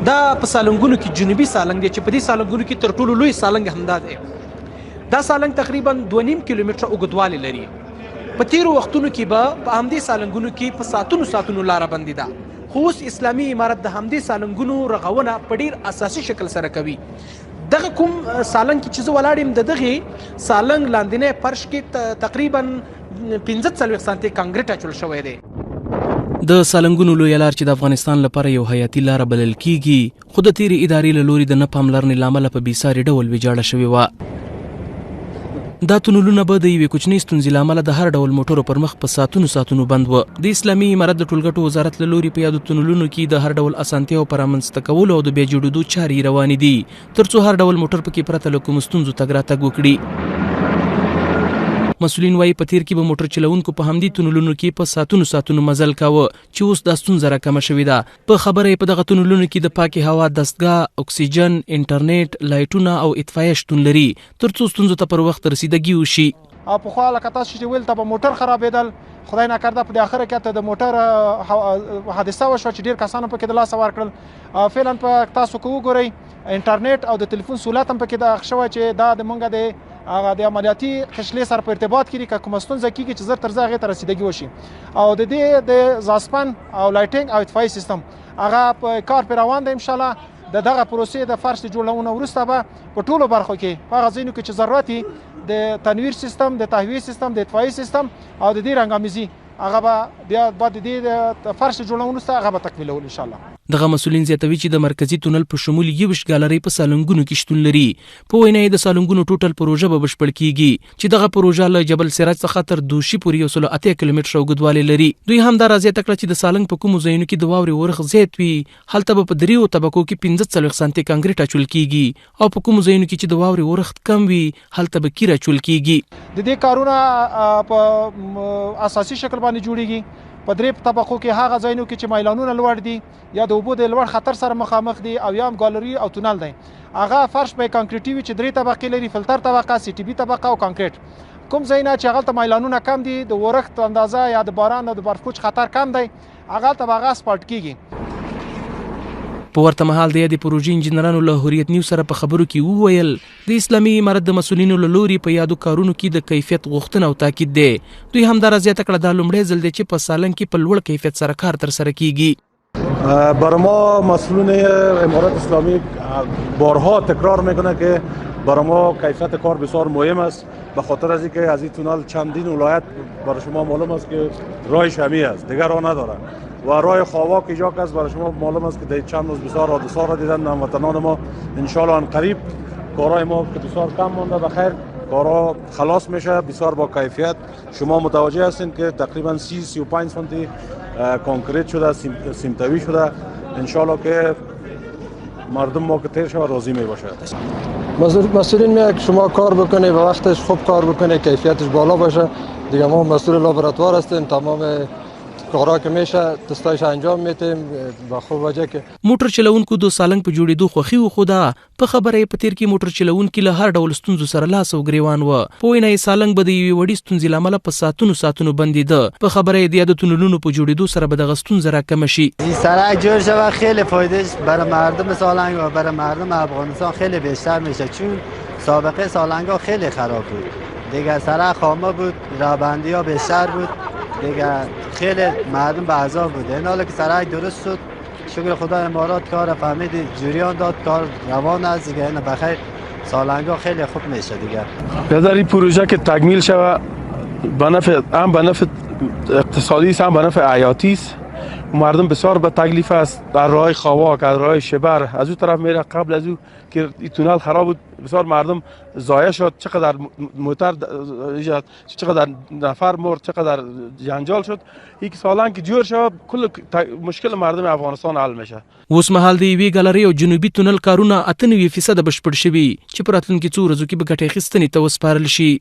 دا په سالنګونو کې جنوبي سالنګ دی چې په دې سالنګونو کې تر ټولو لوی سالنګ همدا دی. دا سالنګ تقریبا 2.5 کیلومتره اوږدوالی لري. په تیرو وختونو کې به په همدې سالنګونو کې په ساتونو لاره بندي ده، خو اوس اسلامي امارت د همدې سالنګونو رغونه په ډیر اساسي شکل سره کوي. دغه کوم سالنګ کې چې زه ولاړ یم د دغې سالنګ لاندینی فرش کې تقریبا 45 سانتي کانکریټ اچول شوی دی. د سالنګونو لویه لار چې د افغانستان لپاره یو حیاتي لاره بلل کیږي، خو د تیرې ادارې له لوري د نه پاملرنې له امله په بېساري ډول ویجاړه شوې وه. دا تونلونه به د یوې کوچنۍ ستونزې له امله د هر ډول موټرو پر مخ په ساعتونو بند وه. د اسلامي امارت د ټولګټو وزارت له لوري په یادو تونلونو کې د هر ډول اسانتیاو پر رامنځته کولو او د بیا جوړېدو چارې روانې دي، ترڅو هر ډول موټر پکې پرته له کومو ستونزو تګ راتګ وکړي. مسؤلین وایي په تیر کې به موټر چلوونکو په همدې تونلونو کې په ساعتونو مزل کاوه، چې اوس دا ستونزه راکمه شوې ده. په خبره یې په دغه تونلونو کې د پاکې هوا دستګاه، اکسیجن، انټرنیټ، لایټونه او اطفایه شتون لري، ترڅو ستونزو ته پر وخت رسیدګي وشي. پخوا لکه تاسو چې ویل ته به موټر خرابېدل، خدای ناکرده په اخره کې ته د موټر حادثه وشوه چې ډېر کسانو پکې د لاسه ورکړل. فعلا په تاسو که وګورئ انټرنیټ او د تلیفون سهولت هم پکې د شوی چې دا د مونږ د عملیاتي خشلې سره په ارتباط کې که کومه ستونزه کېږي چې زر تر زه هغې ته رسیدګي وشي. او د دې د زاسپن او لایټینګ او اطفایي سیستم هغه په کار پرې روان دی. انشاءالله د دغه پروسې د فرش د جوړولو وروسته به په ټولو برخو کې په هغه ځایونو کې چې ضرورت وي د تنویر سیستم، د تهویې سیستم، د اطفایي سیستم او د دې رنګامیزي هغه به بیا بعد د دې فرش جوړولو وروسته هغه به تکمیلول انشاءالله. دغه مسؤلین زیاتوي چې د مرکزی تونل په شمول 21 ګالرۍ په سالنګونو کې شتون لري. په وینا یې د سالنګونو ټوټل پروژه به بشپړ کیږي چې دغه پروژه له جبل سراج څخه تر دوشي پورې 108 کیلومتره اوږدوالی لري. دوی هم دا راځي تکړه چې د سالنګ په کومو ځایونو کې د واورې ورخ زیات وي، هلته به په دریو طبقو کې 45 سانتي کانکریټ اچول کیږي، او په کومو ځایونو کې چې د واورې ورخ کم وي هلته به کیر اچول کیږي. د دې کارونه په اساسي شکل باندې جوړیږي. په درې طبقو کې هغه ځایونو کې چې میلانونه لوړ دي یا د اوبو د لوړ خطر سره مخامخ دي او یا هم ګالري او تونل دی، هغه فرش به کانکریټي وي چې 3 طبقې لري، فلتر طبقه، سی ټي بي طبقه او کانکریټ. کوم ځایونه چې هغلته میلانونه کم دي، د ورښت اندازه یا د باران او د برفکوچ خطر کم دی، هغلته به هغه اسپالټ کیږي. په ورته مهال د یادې پروژې انجینرانو له حریت نیوز سره په خبرو کې وویل د اسلامي امارت د مسؤلینو له لوري په یادو کارونو کې د کیفیت غوښتنه او تاکید دی. دوی همدارا زیاته کړه دا لومړی ځل دی چې په سالنګ کې په لوړ کیفیت سره کار ترسره کیږي. برای ما مسئولین امارت اسلامی بارها تکرار میکنه که برای ما کیفیت کار بسیار مهم است، به خاطر از اینکه از این تونل چندین ولایت برای شما معلوم است که راهش همی است، دیگر راه نداره و راه خواواک ایجا است. برای شما معلوم است که در چند روز بسیار حادثه را دیدن هموطنان ما. ان شاء الله ان قریب کارهای ما که بسیار کم مانده بخیر کارها خلاص میشه، بسیار با کیفیت. شما متوجه هستین که تقریبا 30-35 سانتی کانکریت شده، سیمتوی شده. ان شاء الله که مردم ما که تیر شود راضی می باشه. مسئولین میگه که شما کار بکنه و وقتش خوب کار بکنه، کیفیتش بالا باشه. دیگه ما مسئول لابراتوار هستیم، تمام کارا که میشه تستایش انجام میتیم با خوب وجه که موټر چلوونکو د سالنګ په جوړېدو خوښي وښوده. په خبره یې په تیر کې موټر چلوونکي له هر ډول ستونزو سره لاس او ګریوان و. په وینا یې سالنګ به د یوې وړې ستونزې له امله په ساعتونو بندېده. په خبره یې د یادو تونلونو په جوړېدو سره به دغه ستونزه راکمه شي. سرک جوړ شود خیلی فایدهش برای مردم سالنگ و برای مردم افغانستان خیلی بیشتر میشه، چون سابقه سالنگ ها خیلی خراب بود. دیگه سرک خامه بود، راهبندی ها بیشتر بود، دیگه خیلی مردم به عذاب بود. این حالا که سرک درست شد شکر خدا امارات کار فهمید جریان داد، کار روان است دیگه. این بخیر سالنگ ها خیلی خوب میشه دیگه. بذار این پروژه که تکمیل شود به نفع اقتصادی است، هم به نفع حیاتی است. مردم بسیار به تکلیف است. در راه خواواک، از راه شبر از اون طرف میره. قبل از اون که این تونل خراب بود بسیار مردم ضایع شد، چقدر موتر چقدر نفر مرد، چقدر جنجال شد. یک سالنگ که جوړ شود کل مشکل مردم افغانستان حل میشه. اوس مهال د یوې ګالرۍ او جنوبي تونل کارونه 98% بشپړ شوي چې په راتلونکي څو ورځو کې به ګټې اخیستنې ته وسپارل شي.